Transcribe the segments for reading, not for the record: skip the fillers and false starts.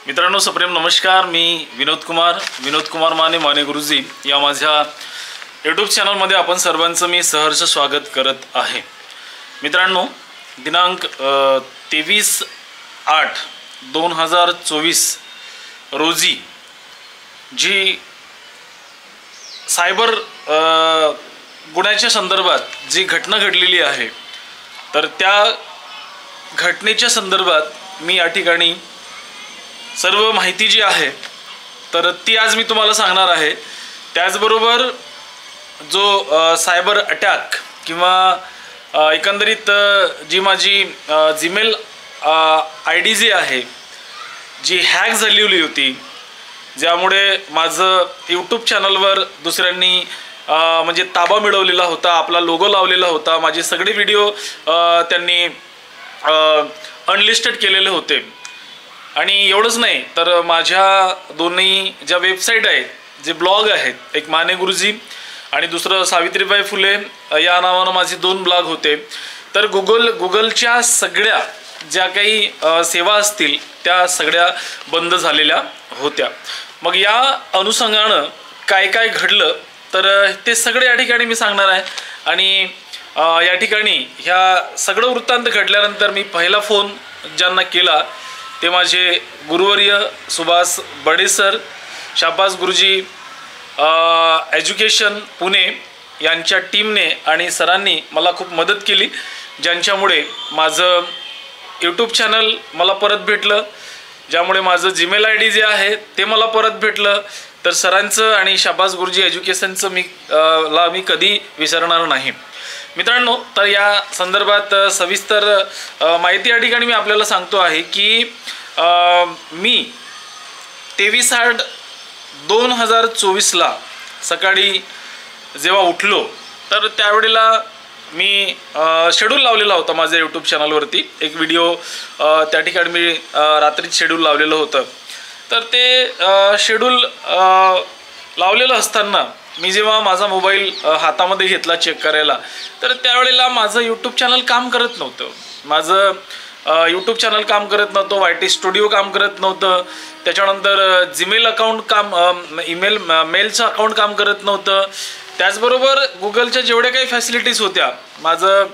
मित्रांनो सप्रेम नमस्कार। मी विनोद कुमार माने गुरुजी या माझ्या यूट्यूब चॅनलमध्ये आपण सर्वांचं मी सहर्ष स्वागत करत आहे। मित्रांनो दिनांक 23/8/2024 रोजी जी सायबर गुन्ह्याच्या संदर्भात जी घटना घडलेली आहे तर त्या घटनेच्या संदर्भात मी या ठिकाणी सर्व माहिती जी आहे तर ती आज मी तुम्हाला सांगणार आहे। त्याचबरोबर जो सायबर अटॅक किंवा एकंदरीत जी माझी जीमेल आयडी जी आहे जी हॅक झालेली होती, ज्यामुळे माझं यूट्यूब चॅनलवर दुसऱ्यांनी म्हणजे ताबा मिळवलेला होता, आपला लोगो लावलेला होता, माझे सगळे व्हिडिओ त्यांनी अनलिस्टेड केलेले होते। आणि एवढंच नाही तर माझ्या दोन्ही ज्या वेबसाईट आहेत, जे ब्लॉग आहेत, एक माने गुरुजी आणि दुसरं सावित्रीबाई फुले या नावानं माझे 2 ब्लॉग होते। तर गुगलच्या सगळ्या ज्या काही सेवा असतील त्या सगळ्या बंद झालेल्या होत्या। मग या अनुषंगानं काय काय घडलं तर ते सगळे या ठिकाणी मी सांगणार आहे। आणि या ठिकाणी ह्या सगळं वृत्तांत घडल्यानंतर मी पहिला फोन ज्यांना केला ते माझे गुरुवर्य सुभाष बडे सर, शाबास गुरुजी एज्युकेशन पुणे यांच्या टीमने आणि सरांनी मला खूप मदत केली, ज्यांच्यामुळे माझं यूट्यूब चॅनल मला परत भेटलं, ज्यामुळे माझं जीमेल आयडी जे आहे ते मला परत भेटलं। तर सरांचं आणि शाबास गुरुजी एज्युकेशनचं मी कधी विसरणार नाही। मित्रांनो तर या संदर्भात सविस्तर माहिती या ठिकाणी मी आपल्याला सांगतो आहे की मी 23/8/2024 सकाळी जेव्हा उठलो तर त्यावेळेला मी शेड्यूल लावलेला होता माझ्या यूट्यूब चॅनलवरती। एक व्हिडिओ त्या ठिकाणी मी रात्रीच शेड्यूल लावलेलं होतं। तर ते शेड्यूल लावलेलं असताना मी जेव्हा माझा मोबाईल हातामध्ये घेतला चेक करायला तर त्यावेळेला माझं यूट्यूब चॅनल काम करत नव्हतं। माझं यूट्यूब चॅनल काम करत नव्हतं, YT स्टुडिओ काम करत नव्हतं, त्याच्यानंतर जीमेल अकाउंट मेलचं अकाउंट काम करत नव्हतं। त्याचबरोबर गुगलच्या जेवढ्या काही फॅसिलिटीज होत्या माझं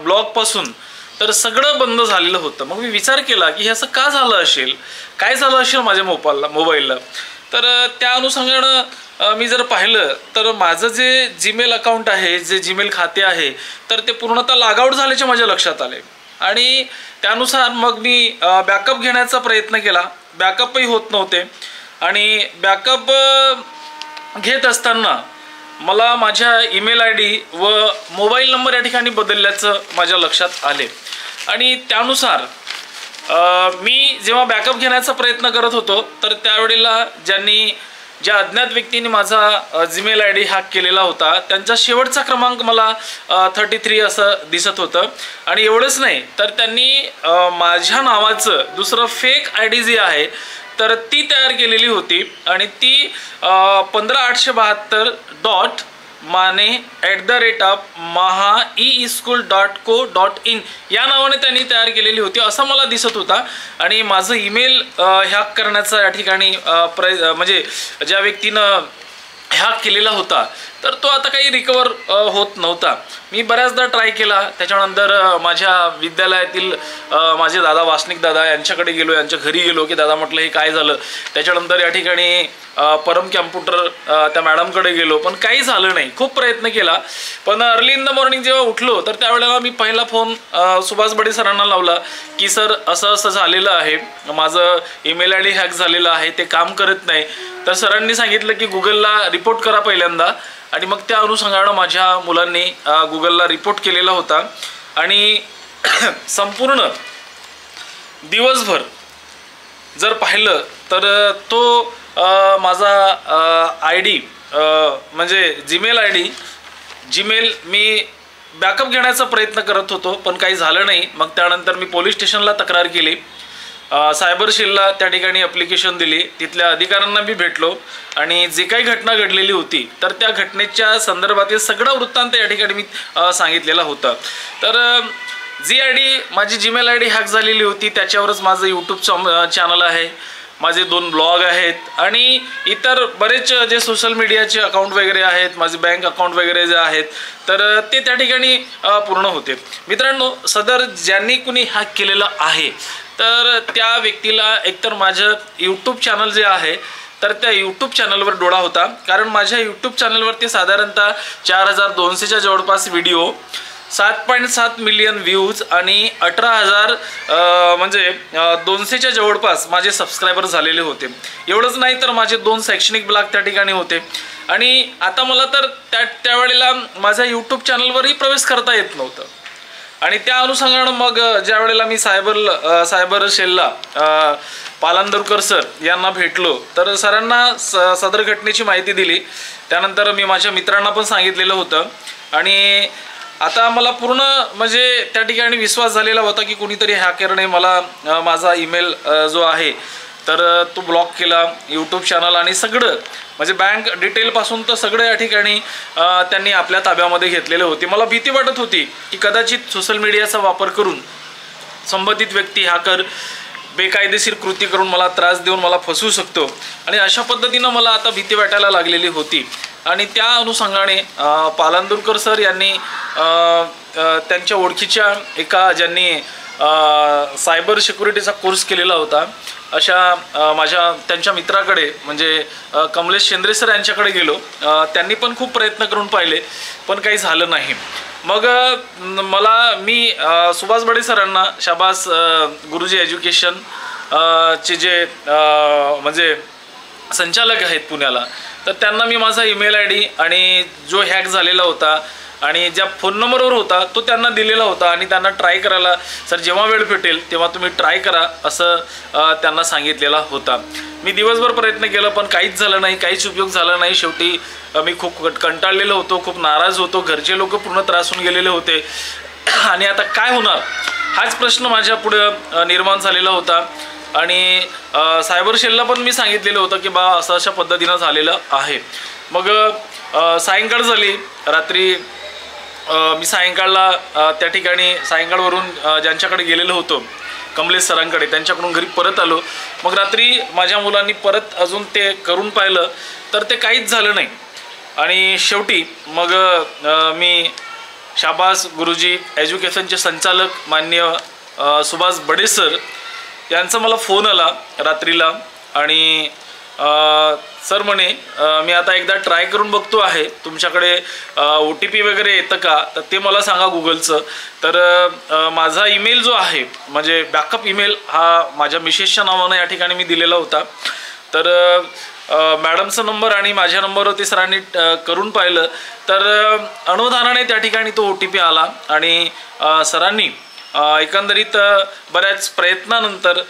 ब्लॉगपासून तर सगळं बंद झालेलं होतं। मग मी विचार केला की हे असं का झालं असेल, काय झालं असेल माझ्या मोबाईलला। तर त्या अनुषंगानं मी जर पाहिलं तर माझं जे जीमेल अकाउंट आहे, जे जीमेल खाते आहे तर ते पूर्णतः लॉगआउट झाल्याचे माझ्या लक्षात आले। आणि त्यानुसार मग मी बॅकअप घेण्याचा प्रयत्न केला, बॅकअपही होत नव्हते। आणि बॅकअप घेत असताना मला माझ्या ईमेल आयडी व मोबाईल नंबर या ठिकाणी बदलल्याचं माझ्या लक्षात आले। आणि त्यानुसार मी जेव्हा बॅकअप घेण्याचा प्रयत्न करत होतो तर त्यावेळेला ज्या अज्ञात व्यक्तीने माझा जीमेल आयडी हॅक केलेला होता त्यांचा शेवटचा क्रमांक मला 33 असं दिसत होतं। आणि एवढंच नाही तर त्यांनी माझ्या नावाचं दुसरं फेक आयडी जी आहे तर ती तयार केलेली होती आणि ती 15812.mane@mahaeeschool.co.in या नावाने त्यांनी तयार केलेली होती असं मला दिसत होता। आणि माझं ईमेल हॅक करण्याचा या ठिकाणी म्हणजे ज्या व्यक्तीनं हॅक केलेला होता तर तो आता काही रिकवर होत नव्हता। मी बऱ्याचदा ट्राय केला, त्याच्यानंतर माझ्या विद्यालयातील माझे दादा वासनिक दादा यांच्याकडे गेलो, यांच्या घरी गेलो की दादा म्हटलं हे काय झालं। त्याच्यानंतर या ठिकाणी परम कॅम्प्युटर त्या मॅडमकडे गेलो पण काही झालं नाही, खूप प्रयत्न केला। पण अर्ली इन द मॉर्निंग जेव्हा उठलो तर त्यावेळेला मी पहिला फोन सुभाष बडे सरांना लावला की सर असं असं झालेलं आहे, माझं ईमेल आयडी हॅक झालेलं आहे, ते काम करत नाही। तर सरांनी सांगितलं की गुगलला रिपोर्ट करा पहिल्यांदा। आणि मग त्या अनुषंगानं माझ्या मुलांनी गुगलला रिपोर्ट केलेला होता। आणि संपूर्ण दिवसभर जर पाहिलं तर तो माझा आयडी म्हणजे जीमेल मी बॅकअप घेण्याचा प्रयत्न करत होतो पण काही झालं नाही। मग त्यानंतर मी पोलीस स्टेशनला तक्रार केली, सायबर सेलला त्या ठिकाणी ॲप्लिकेशन दिली, तिथल्या अधिकाऱ्यांना मी भेटलो आणि जे काही घटना घडलेली होती तर त्या घटनेच्या संदर्भातील सगळं वृत्तांत या ठिकाणी मी सांगितलेला होता। तर जी आयडी माझी जीमेल आयडी हॅक झालेली होती त्याच्यावरच माझं यूट्यूब चॅनल आहे। माझे 2 ब्लॉग आहेत आणि इतर बरेच जे सोशल मीडियाचे अकाउंट वगैरे आहेत, माझे बँक अकाउंट वगैरे जे आहेत, तर ते त्या ठिकाणी पूर्ण होते. मित्रांनो, सदर ज्यांनी कुणी हॅक केलेलं आहे तर त्या व्यक्तीला एकतर माझं यूट्यूब चॅनल जे आहे तर त्या यूट्यूब चॅनलवर डोळा होता, कारण माझ्या यूट्यूब चॅनलवरती साधारणतः 4200च्या जवळपास व्हिडिओ, 7.7 मिलियन व्ह्यूज आणि 18,000 म्हणजे 200च्या जवळपास माझे सबस्क्रायबर झालेले होते. एवढंच नाही तर माझे 2 शैक्षणिक ब्लॉग त्या ठिकाणी होते. आणि आता मला तर त्यावेळेला माझ्या यूट्यूब चॅनलवरही प्रवेश करता येत नव्हतं. आणि त्या अनुषंगानं मग ज्या वेळेला मी सायबर सेलला पालांदरकर सर यांना भेटलो तर सरांना सदर घटनेची माहिती दिली. त्यानंतर मी माझ्या मित्रांना पण सांगितलेलं होतं आणि आता मला पूर्ण म्हणजे त्या ठिकाणी विश्वास झालेला होता की कोणीतरी हॅकरने मला माझा ईमेल जो आहे तर तो ब्लॉक केला, यूट्यूब चॅनल आणि सगळं म्हणजे बँक डिटेलपासून तर सगळं या ठिकाणी त्यांनी आपल्या ताब्यामध्ये घेतलेले होते. मला भीती वाटत होती की कदाचित सोशल मीडियाचा वापर करून संबंधित व्यक्ती हॅकर बेकायदेशीर कृती करून मला त्रास देऊन मला फसवू शकतो आणि अशा पद्धतीनं मला आता भीती वाटायला लागलेली होती. आणि त्या अनुषंगाने पालांदुरकर सर यांनी त्यांच्या ओळखीच्या एका ज्यांनी सायबर सिक्युरिटीचा कोर्स केलेला होता अशा त्यांच्या मित्राकडे म्हणजे कमलेश शेंद्रे सर यांच्याकडे गेलो. त्यांनी पण खूप प्रयत्न करून पाहिले पण काही झालं नाही. मग मी सुभाष बडे सरांना, शाबास गुरुजी एज्युकेशन चे जे म्हणजे संचालक आहेत पुण्याला, तर त्यांना मी माझा ईमेल ID आणि जो हॅक झालेला होता आणि ज्या फोन नंबरवर होता तो त्यांना दिलेला होता आणि त्यांना ट्राय करायला, सर जेव्हा वेळ भेटेल तेव्हा तुम्ही ट्राय करा असं त्यांना सांगितलेला होता. मी दिवसभर प्रयत्न केला पण काहीच झालं नाही, काहीच उपयोग झाला नाही. शेवटी मी खूप कंटाळलेलो होतो, खूप नाराज होतो, घरचे लोक पूर्ण त्रासून गेलेले होते आणि आता काय होणार हाच प्रश्न माझ्या पुढे निर्माण झालेला होता. आणि सायबर सेलला पण मी सांगितलेलं होतं की बा असं अशा पद्धतीनं झालेलं आहे. मग सायंकाळ झाली, रात्री मी सायंकाळला त्या ठिकाणी सायंकाळवरून ज्यांच्याकडे गेलेलो होतो कमलेश सरांकडे त्यांच्याकडून घरी परत आलो. मग रात्री माझ्या मुलांनी परत अजून ते करून पाहिलं तर ते काहीच झालं नाही. आणि शेवटी मग मी शाबास गुरुजी एज्युकेशनचे संचालक माननीय सुभाष बडे सर यांचा मला फोन आला रात्रीला आणि सर म्हणे मी आता एकदा ट्राय करून बघतो आहे, तुमच्याकडे OTP वगैरे येतं का तर ते मला सांगा गुगलचं. तर माझा ईमेल जो आहे म्हणजे बॅकअप ईमेल हा माझ्या मिसेसच्या नावानं या ठिकाणी मी दिलेला होता. तर मॅडमचा नंबर आणि माझ्या नंबरवरती सरांनी करून पाहिलं तर अनवधानाने त्या ठिकाणी तो OTP आला आणि सरांनी एकंदरीत बऱ्याच प्रयत्नानंतर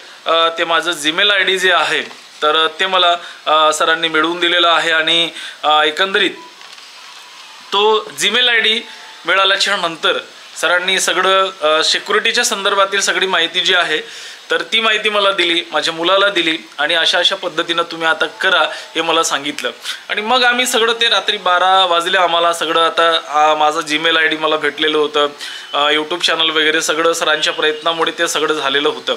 ते माझं जीमेल ID जे आहे तर ते मला सरांनी मिळवून दिलेलं आहे. आणि एकंदरीत तो जीमेल ID मिळाल्याच्या नंतर सरांनी सगळं सिक्युरिटीच्या संदर्भातील सगळी माहिती जी आहे तर ती माहिती मला दिली, माझ्या मुलाला दिली आणि अशा पद्धतीनं तुम्ही आता करा हे मला सांगितलं. आणि मग आम्ही सगळं ते रात्री 12 वाजले आम्हाला सगळं. आता माझं जीमेल ID मला भेटलेलं होतं, यूट्यूब चॅनल वगैरे सगळं सरांच्या प्रयत्नामुळे ते सगळं झालेलं होतं.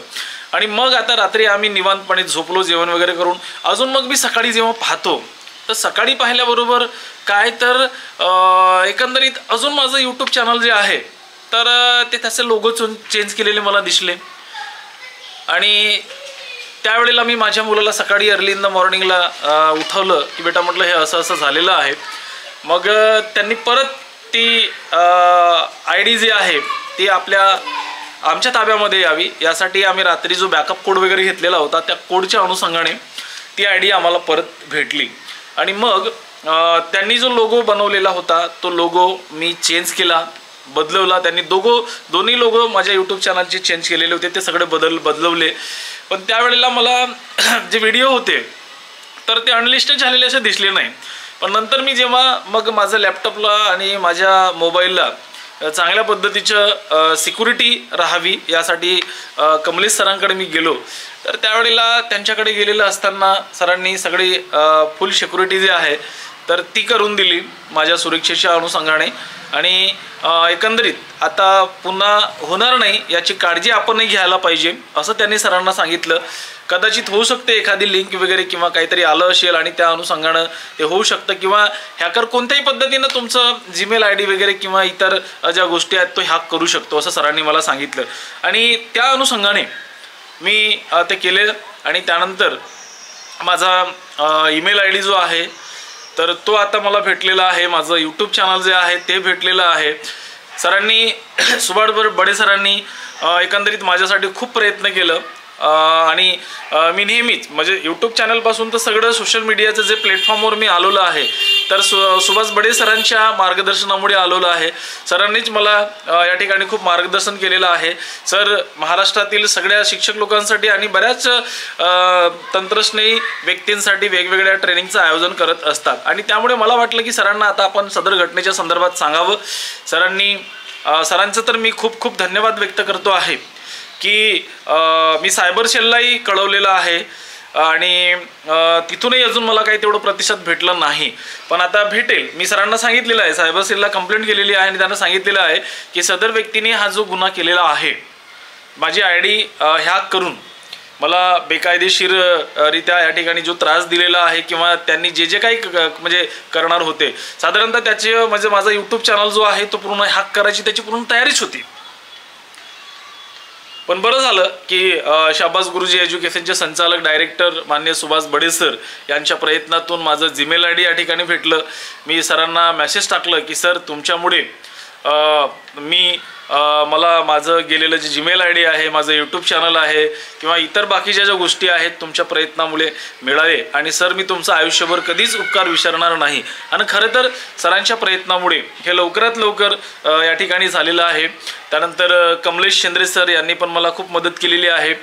आणि मग आता रात्री आम्ही निवांतपणे झोपलो जेवण वगैरे करून. अजून मग मी सकाळी जेव्हा पाहतो तर सकाळी पाहिल्याबरोबर काय तर एकंदरीत अजून माझं यूट्यूब चॅनल जे आहे तर ते त्याचे लोगो चेंज केलेले मला दिसले. आणि त्यावेळेला मी माझ्या मुलाला सकाळी अर्ली इन द मॉर्निंगला उठवलं की बेटा म्हटलं हे असं असं झालेलं आहे. मग त्यांनी परत ती ID जी आहे ती आमच्या ताब्यामध्ये यावी यासाठी आम्ही रात्री जो बॅकअप कोड वगैरे घेतलेला होता त्या कोडच्या अनुषंगाने ती ID आम्हाला परत भेटली. आणि मग त्यांनी जो लोगो बनवलेला होता तो लोगो मी चेंज केला, बदलवला. त्यांनी दोन्ही लोगो माझ्या यूट्यूब चॅनलचे चेंज केलेले होते ते सगळे बदलवले. पण त्यावेळेला मला जे व्हिडिओ होते तर ते अनलिस्टेड झालेले असे दिसले नाही. पण नंतर मी जेव्हा मग माझं लॅपटॉपला आणि माझ्या मोबाईलला चांगल्या पद्धतीचं सिक्युरिटी राहावी यासाठी कमलेश सरांकडे मी गेलो. तर त्यावेळेला त्यांच्याकडे गेलेलं असताना सरांनी सगळी फुल सिक्युरिटी जी आहे तर ती करून दिली माझ्या सुरक्षेच्या अनुषंगाने. आणि एकंदरीत आता पुन्हा होणार नाही याची काळजी आपणही घ्यायला पाहिजे असं त्यांनी सरांना सांगितलं. कदाचित होऊ शकते एखादी लिंक वगैरे किंवा काहीतरी आलं असेल आणि त्या अनुषंगानं ते होऊ शकतं, किंवा हॅकर कोणत्याही पद्धतीनं तुमचं जीमेल आय डी वगैरे किंवा इतर ज्या गोष्टी आहेत तो हॅक करू शकतो असं सरांनी मला सांगितलं. आणि त्या अनुषंगाने मी ते केले आणि त्यानंतर माझा ईमेल आय डी जो आहे तर तो आता मला भेटलेला आहे. माझं यूट्यूब चॅनल जे आहे ते भेटलेलं आहे. सरांनी सुभाष बडे सरांनी एकंदरीत माझ्यासाठी खूप प्रयत्न केलं आणि मी नेहमीच म्हणजे यूट्यूब चॅनलपासून तर सगळं सोशल मीडियाचं जे प्लॅटफॉर्मवर मी आलेलो आहे तर सुभाष बडे सरांच्या मार्गदर्शनामुळे आलेलो आहे. सरांनीच मला या ठिकाणी खूप मार्गदर्शन केलेलं आहे. सर महाराष्ट्रातील सगळ्या शिक्षक लोकांसाठी आणि बऱ्याच तंत्रज्ञ व्यक्तींसाठी वेगवेगळ्या ट्रेनिंगचं आयोजन करत असतात आणि त्यामुळे मला वाटलं की सरांना आता आपण सदर घटनेच्या संदर्भात सांगावं. सरांचं तर मी खूप खूप धन्यवाद व्यक्त करतो आहे की मी सायबर सेललाही कळवलेलं आहे आणि तिथूनही अजून मला काही तेवढं प्रतिसाद भेटलं नाही, पण आता भेटेल. मी सरांना सांगितलेलं आहे, सायबर सेलला कंप्लेंट केलेली आहे आणि त्यांना सांगितलेलं आहे की सदर व्यक्तीने हा जो गुन्हा केलेला आहे, माझी आय डी हॅक करून मला बेकायदेशीररित्या या ठिकाणी जो त्रास दिलेला आहे किंवा त्यांनी जे जे काही म्हणजे करणार होते साधारणतः त्याचे म्हणजे माझा यूट्यूब चॅनल जो आहे तो पूर्ण हॅक करायची त्याची पूर्ण तयारीच होती. पण बरं झालं की शाबास गुरुजी एज्युकेशनचे संचालक डायरेक्टर माननीय सुभाष बडे सर यांच्या प्रयत्नातून माझं जीमेल आय डी या ठिकाणी भेटलं. मी सरांना मेसेज टाकलं की सर तुमच्यामुळे मला माझं गेलेलं जे जीमेल आय डी आहे, माझं यूट्यूब चॅनल आहे किंवा इतर बाकीच्या ज्या गोष्टी आहेत तुमच्या प्रयत्नामुळे मिळाले आणि सर मी तुमचं आयुष्यभर कधीच उपकार विसरणार नाही. आणि खरं तर सरांच्या प्रयत्नामुळे हे लवकरात लवकर या ठिकाणी झालेलं आहे. त्यानंतर कमलेश शेंद्रे सर यांनी पण मला खूप मदत केलेली आहे.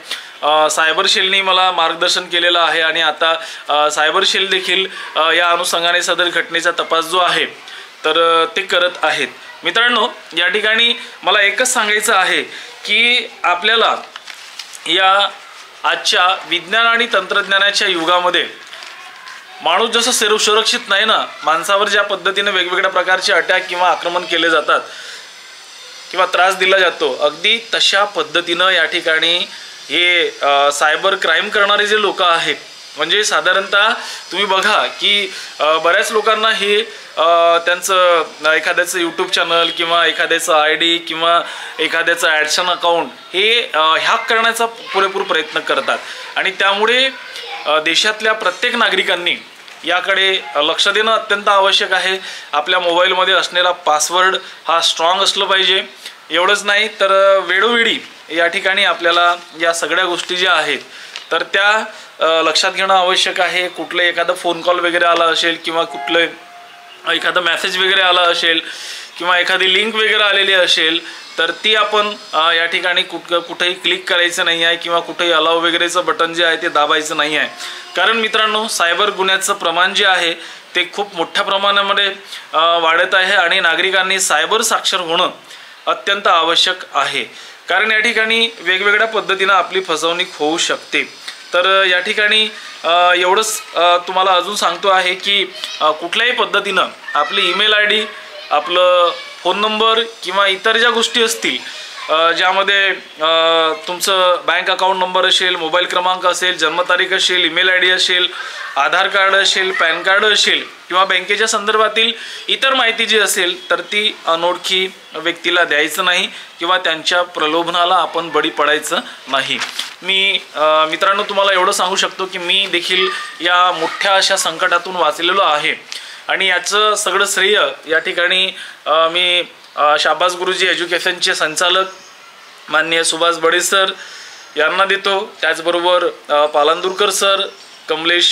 सायबर सेलनी मला मार्गदर्शन केलेलं आहे आणि आता सायबर सेल देखील या अनुषंगाने सदर घटनेचा तपास जो आहे तर ते करत आहेत. मित्रांनो, या ठिकाणी मला एकच सांगायचं आहे की आपल्याला या आजच्या विज्ञान आणि तंत्रज्ञानाच्या युगामध्ये माणूस जसं सुरक्षित नाही ना, माणसावर ज्या पद्धतीने वेगवेगळ्या प्रकारचे अटॅक किंवा आक्रमण केले जातात किंवा त्रास दिला जातो, अगदी तशा पद्धतीनं या ठिकाणी हे सायबर क्राईम करणारे जे लोक आहेत म्हणजे साधारणतः तुम्ही बघा की बऱ्याच लोकांना हे त्यांचं एखाद्याचं यूट्यूब चॅनल किंवा एखाद्याचं आय डी किंवा एखाद्याचं ॲडसन अकाउंट हे हॅक करण्याचा पुरेपूर प्रयत्न करतात आणि त्यामुळे देशातल्या प्रत्येक नागरिकांनी याकडे लक्ष देणं अत्यंत आवश्यक आहे. आपल्या मोबाईलमध्ये असलेला पासवर्ड हा स्ट्रॉंग असलं पाहिजे. एवढंच नाही तर वेळोवेळी या ठिकाणी आपल्याला या सगळ्या गोष्टी ज्या आहेत तर त्या लक्षात घेणं आवश्यक आहे. कुठलं एखादा फोन कॉल वगैरे आला असेल किंवा कुठलं एखादा मेसेज वगैरे आला असेल किंवा एखादी लिंक वगैरे आलेली असेल तर ती आपण या ठिकाणी कुठेही क्लिक करायचं नाही आहे किंवा कुठेही अलाव वगैरेचं बटन जे आहे ते दाबायचं नाही आहे. कारण मित्रांनो, सायबर गुन्ह्याचं प्रमाण जे आहे ते खूप मोठ्या प्रमाणामध्ये वाढत आहे आणि नागरिकांनी सायबर साक्षर होणं अत्यंत आवश्यक आहे. कारण या ठिकाणी वेगवेगळ्या पद्धतीनं आपली फसवणूक होऊ शकते. तर या ठिकाणी एवढंच तुम्हाला अजून सांगतो आहे की कुठल्याही पद्धतीनं आपली ईमेल आय डी, आपलं फोन नंबर किंवा इतर ज्या गोष्टी असतील ज्यामध्ये तुमचं बँक अकाउंट नंबर असेल, मोबाईल क्रमांक असेल, जन्मतारीख असेल, ईमेल आय डी असेल, आधार कार्ड असेल, पॅन कार्ड असेल किंवा बँकेच्या संदर्भातील इतर माहिती जी असेल तर ती अनोळखी व्यक्तीला द्यायचं नाही किंवा त्यांच्या प्रलोभनाला आपण बळी पडायचं नाही. मी मित्रांनो तुम्हाला एवढं सांगू शकतो की मी देखील या मोठ्या अशा संकटातून वाचलेलो आहे आणि याचं सगळं श्रेय या ठिकाणी मी शाबास गुरुजी एज्युकेशनचे संचालक माननीय सुभाष बडे सर यांना देतो. त्याचबरोबर पालांदूरकर सर, कमलेश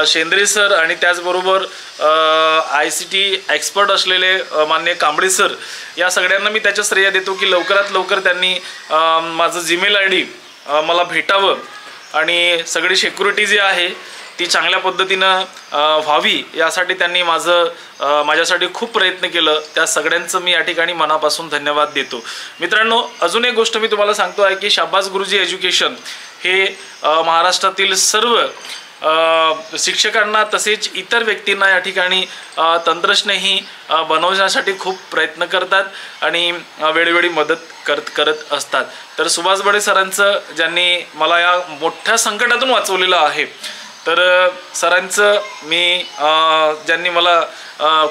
शेंद्रे सर आणि त्याचबरोबर ICT एक्सपर्ट असलेले माननीय कांबळे सर या सगळ्यांना मी त्याचं श्रेय देतो की लवकरात लवकर त्यांनी माझं जीमेल आय डी मला भेटावं आणि सगळी सिक्युरिटी जी आहे ती चांगल्या पद्धतीनं व्हावी यासाठी त्यांनी माझ्यासाठी खूप प्रयत्न केलं. त्या सगळ्यांचं मी या ठिकाणी मनापासून धन्यवाद देतो. मित्रांनो, अजून एक गोष्ट मी तुम्हाला सांगतो आहे की शाबास गुरुजी एज्युकेशन हे महाराष्ट्रातील सर्व शिक्षकांना तसेच इतर व्यक्तींना या ठिकाणी तंत्रज्ञही बनवण्यासाठी खूप प्रयत्न करतात आणि वेळोवेळी मदत करत असतात. तर सुभाष बडे सरांचं, ज्यांनी मला या मोठ्या संकटातून वाचवलेलं आहे, तर सरांचं मी ज्यांनी मला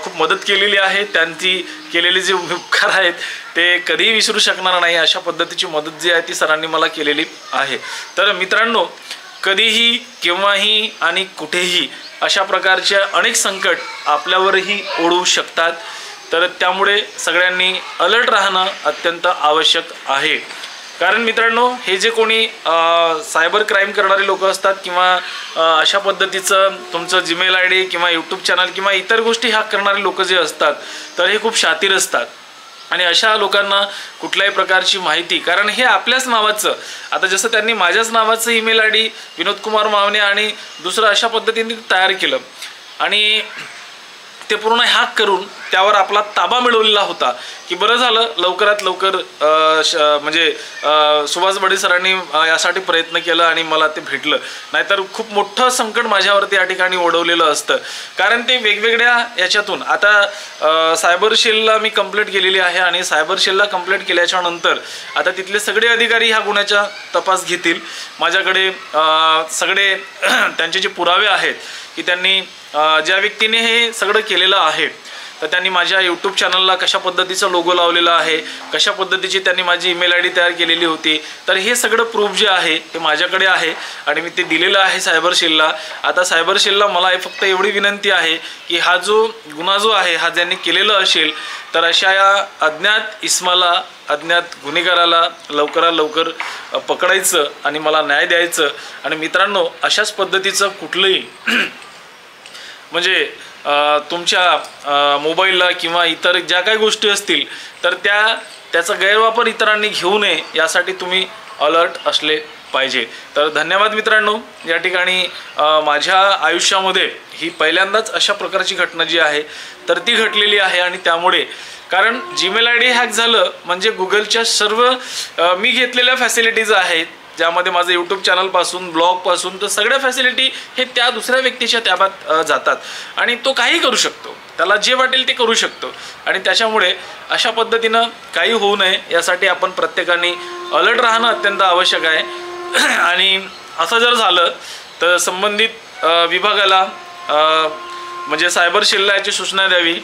खूप मदत केलेली आहे, त्यांची केलेली जे उपकार आहेत ते कधीही विसरू शकणार नाही. अशा पद्धतीची मदत जी आहे ती सरांनी मला केलेली आहे. तर मित्रांनो, कधीही, केव्हाही आणि कुठेही अशा प्रकारच्या अनेक संकट आपल्यावरही ओढवू शकतात. तर त्यामुळे सगळ्यांनी अलर्ट राहणं अत्यंत आवश्यक आहे. कारण मित्रांनो, हे जे कोणी सायबर क्राईम करणारे लोक असतात किंवा अशा पद्धतीचं तुमचं जीमेल ID किंवा यूट्यूब चॅनल किंवा इतर गोष्टी हॅक करणारे लोक जे असतात, तर हे खूप शातीर असतात. आणि अशा लोकांना कुठल्याही प्रकारची माहिती, कारण हे आपल्याच नावाचं, आता जसं त्यांनी माझ्याच नावाचं ईमेल ID विनोद कुमार मावणे आणि दुसरं अशा पद्धतीने तयार केलं आणि ते पूर्ण हॅक करून त्यावर आपला ताबा मिळवलेला होता, की बरं झालं लवकरात लवकर म्हणजे सुभाष बडे सरांनी यासाठी प्रयत्न केला आणि मला ते भेटलं. नाहीतर खूप मोठं संकट माझ्यावरती या ठिकाणी ओढवलेलं असतं. कारण ते वेगवेगळ्या याच्यातून, आता सायबर सेलला मी कंप्लेंट केलेली आहे आणि सायबर सेलला कंप्लेंट केल्याच्या नंतर आता तिथले सगळे अधिकारी ह्या गुन्ह्याचा तपास घेतील. माझ्याकडे सगळे त्यांचे जे पुरावे आहेत की त्यांनी ज्या व्यक्तीने हे सगळं केलेलं आहे, तर त्यांनी माझ्या यूट्यूब चॅनलला कशा पद्धतीचं लोगो लावलेला आहे, कशा पद्धतीची त्यांनी माझी ईमेल ID तयार केलेली होती, तर हे सगळं प्रूफ जे आहे ते माझ्याकडे आहे आणि मी ते दिलेलं आहे सायबर सेलला. आता सायबर सेलला मला फक्त एवढी विनंती आहे की हा जो गुन्हा जो आहे हा ज्यांनी केलेला असेल, तर अशा या अज्ञात इस्माला, अज्ञात गुन्हेगाराला लवकरात लवकर पकडायचं आणि मला न्याय द्यायचं. आणि मित्रांनो, अशाच पद्धतीचं कुठलंही म्हणजे तुमच्या मोबाईलला किंवा इतर ज्या काही गोष्टी असतील तर त्याचा गैरवापर इतरांनी घेऊ नये, यासाठी तुम्ही अलर्ट असले पाहिजे. तर धन्यवाद मित्रांनो. या ठिकाणी माझ्या आयुष्यामध्ये ही पहिल्यांदाच अशा प्रकारची घटना जी आहे तर ती घडलेली आहे. आणि त्यामुळे, कारण जीमेल ID हॅक झालं म्हणजे गुगलच्या सर्व मी घेतलेल्या फॅसिलिटीज आहेत, ज्यामध्ये माझं यूट्यूब चॅनलपासून, ब्लॉगपासून, तर सगळ्या फॅसिलिटी हे त्या दुसऱ्या व्यक्तीच्या ताब्यात जातात आणि तो काही करू शकतो, त्याला जे वाटेल ते करू शकतो. आणि त्याच्यामुळे अशा पद्धतीनं काही होऊ नये यासाठी आपण प्रत्येकाने अलर्ट राहणं अत्यंत आवश्यक आहे. आणि असं जर झालं तर संबंधित विभागाला म्हणजे सायबर सेलला याची सूचना द्यावी.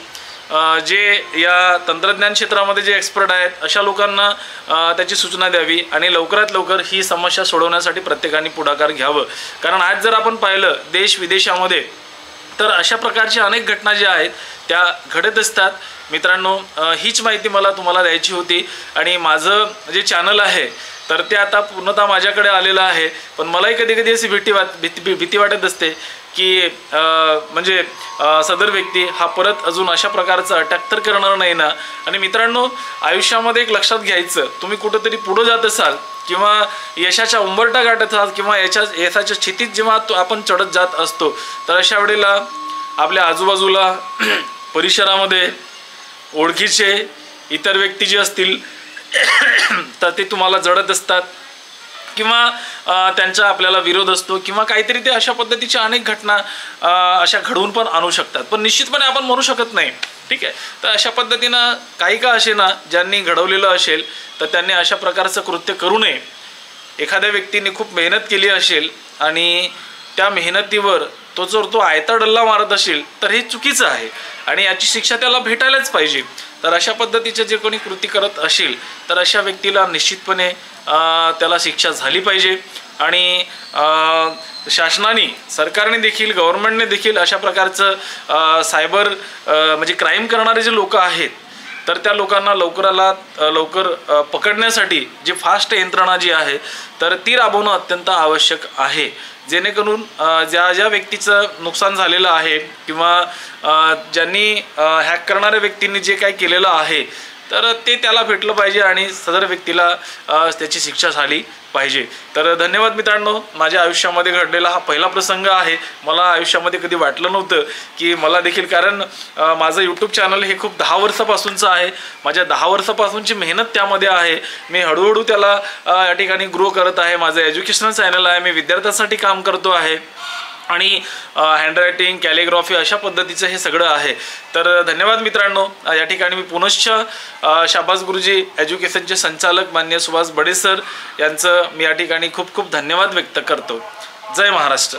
जे या तंत्रज्ञान क्षेत्रामध्ये जे एक्सपर्ट आहेत अशा लोकांना त्याची सूचना द्यावी आणि लवकरात लवकर ही समस्या सोडवण्यासाठी प्रत्येकाने पुढाकार घ्यावं. कारण आज जर आपण पाहिलं देश विदेशामध्ये, तर अशा प्रकारच्या अनेक घटना ज्या आहेत त्या घडत असतात. मित्रांनो, हीच माहिती मला तुम्हाला द्यायची होती. आणि माझं जे चॅनल आहे तर ते आता पूर्णतः माझ्याकडे आलेलं आहे. पण मलाही कधी कधी अशी भीती वाटत असते की म्हणजे सदर व्यक्ती हा परत अजून अशा प्रकारचा अटॅक तर करणार नाही ना. आणि मित्रांनो, आयुष्यामध्ये एक लक्षात घ्यायचं, तुम्ही कुठंतरी पुढं जात असाल किंवा यशाच्या उंबरठा गाठत असाल किंवा यशाच्या स्थितीत जेव्हा आपण चढत जात असतो, तर अशा वेळेला आपल्या आजूबाजूला परिसरामध्ये ओळखीचे इतर व्यक्ती जे असतील तर ते तुम्हाला जडत असतात किंवा त्यांचा आपल्याला विरोध असतो किंवा काहीतरी ते अशा पद्धतीच्या अनेक घटना अशा घडवून पण आणू शकतात. पण निश्चितपणे आपण म्हणू शकत नाही, ठीक आहे. तर अशा पद्धतीनं काही का असे ना, ज्यांनी घडवलेलं असेल तर त्यांनी अशा प्रकारचं कृत्य करू नये. एखाद्या व्यक्तीने खूप मेहनत केली असेल आणि त्या मेहनतीवर तो आयता डल्ला मारत असेल तर हे चुकीचं आहे आणि याची शिक्षा त्याला भेटायलाच पाहिजे. तर अशा पद्धतीचे जे कोणी कृती करत असेल तर अशा व्यक्तीला निश्चितपणे त्याला शिक्षा झाली पाहिजे. आणि शासनाने, सरकारने देखील, गव्हर्नमेंटने देखील अशा प्रकारचं सायबर म्हणजे क्राईम करणारे जे लोक आहेत तर त्या लोकांना लवकर पकडण्यासाठी जे फास्ट यंत्रणा जी आहे तर ती राबवणं अत्यंत आवश्यक आहे. जेणेकरून ज्या व्यक्तीचं नुकसान झालेलं आहे किंवा ज्यांनी हॅक करणाऱ्या व्यक्तींनी जे काही केलेलं आहे तर ते त्याला भेटलं पाहिजे आणि सदर व्यक्तीला त्याची शिक्षा झाली पाहिजे. तर धन्यवाद मित्रांनो. माझ्या आयुष्यामध्ये घडलेला हा पहिला प्रसंग आहे. मला आयुष्यामध्ये कधी वाटलं नव्हतं की मला देखील, कारण माझं यूट्यूब चॅनल हे खूप 10 वर्षापासूनचं आहे. माझ्या 10 वर्षापासूनची मेहनत त्यामध्ये आहे. मी हळूहळू त्याला या ठिकाणी ग्रो करत आहे. माझं एज्युकेशनल चॅनल आहे. मी विद्यार्थ्यांसाठी काम करतो आहे आणि हँडरायटिंग, कॅलिग्राफी अशा पद्धतीचं हे सगळं आहे. तर धन्यवाद मित्रांनो. या ठिकाणी मी पुनश्च शाबास गुरुजी एज्युकेशनचे संचालक मान्य सुभाष बडे सर यांचं मी या ठिकाणी खूप खूप धन्यवाद व्यक्त करतो. जय महाराष्ट्र.